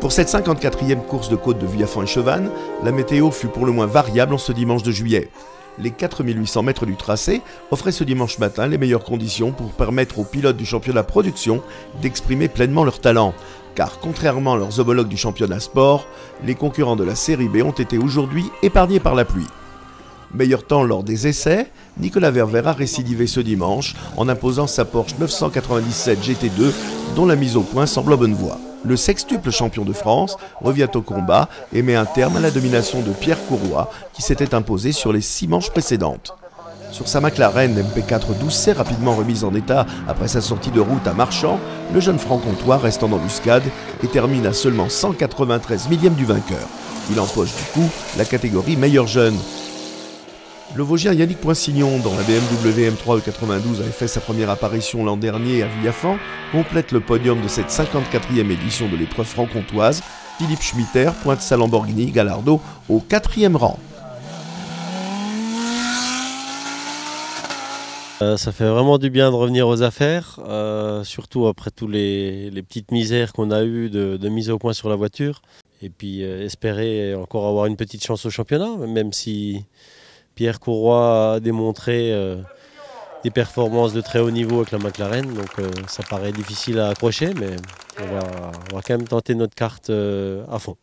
Pour cette 54e course de côte de Vuillafan et Chevannes, la météo fut pour le moins variable en ce dimanche de juillet. Les 4800 mètres du tracé offraient ce dimanche matin les meilleures conditions pour permettre aux pilotes du championnat production d'exprimer pleinement leur talent. Car contrairement à leurs homologues du championnat sport, les concurrents de la série B ont été aujourd'hui épargnés par la pluie. Meilleur temps lors des essais, Nicolas Verver a récidivé ce dimanche en imposant sa Porsche 997 GT2 dont la mise au point semble en bonne voie. Le sextuple champion de France revient au combat et met un terme à la domination de Pierre Courroy qui s'était imposé sur les 6 manches précédentes. Sur sa McLaren MP4 12C rapidement remise en état après sa sortie de route à Marchand, le jeune franc-comtois reste en embuscade et termine à seulement 193 millièmes du vainqueur. Il empoche du coup la catégorie meilleur jeune. Le Vosgien Yannick Poinsignon, dont la BMW M3 E92 avait fait sa première apparition l'an dernier à Vuillafan, complète le podium de cette 54e édition de l'épreuve franc-comtoise. Philippe Schmitter pointe sa Lamborghini Gallardo au 4e rang. Ça fait vraiment du bien de revenir aux affaires, surtout après tous les petites misères qu'on a eues de mise au point sur la voiture. Et puis espérer encore avoir une petite chance au championnat, même si Pierre Courroy a démontré des performances de très haut niveau avec la McLaren, donc ça paraît difficile à accrocher, mais on va quand même tenter notre carte à fond.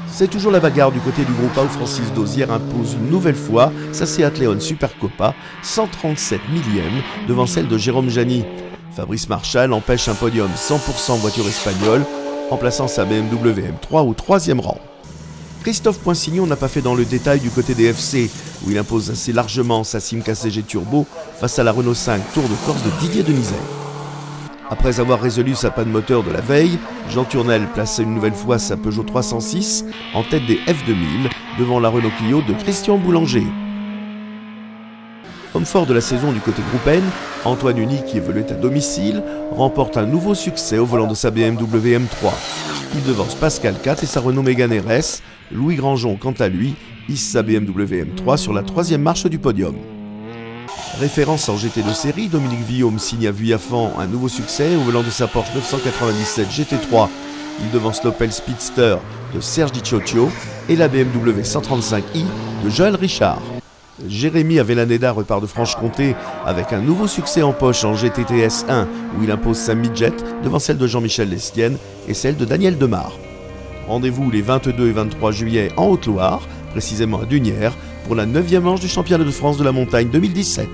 C'est toujours la bagarre du côté du groupe A où Francis Dozière impose une nouvelle fois sa Seat Leon Supercopa, 137 millièmes devant celle de Jérôme Jani. Fabrice Marchal empêche un podium 100% voiture espagnole en plaçant sa BMW M3 au 3e rang. Christophe Poinsignon n'a pas fait dans le détail du côté des FC, où il impose assez largement sa Simca CG Turbo face à la Renault 5 Tour de Corse de Didier Denisère. Après avoir résolu sa panne moteur de la veille, Jean Tournel place une nouvelle fois sa Peugeot 306 en tête des F2000 devant la Renault Clio de Christian Boulanger. Homme fort de la saison du côté groupe N, Antoine Uny, qui évoluait à domicile, remporte un nouveau succès au volant de sa BMW M3. Il devance Pascal Cat et sa Renault Mégane RS. Louis Grandjean, quant à lui, hisse sa BMW M3 sur la 3e marche du podium. Référence en GT de série, Dominique Villaume signe à Vuillafan un nouveau succès au volant de sa Porsche 997 GT3. Il devance l'Opel Speedster de Serge Di Cioccio et la BMW 135i de Joël Richard. Jérémy Avellaneda repart de Franche-Comté avec un nouveau succès en poche en GTTS 1 où il impose sa midjet devant celle de Jean-Michel Lestienne et celle de Daniel Demar. Rendez-vous les 22 et 23 juillet en Haute-Loire, précisément à Dunières, pour la 9e manche du championnat de France de la montagne 2017.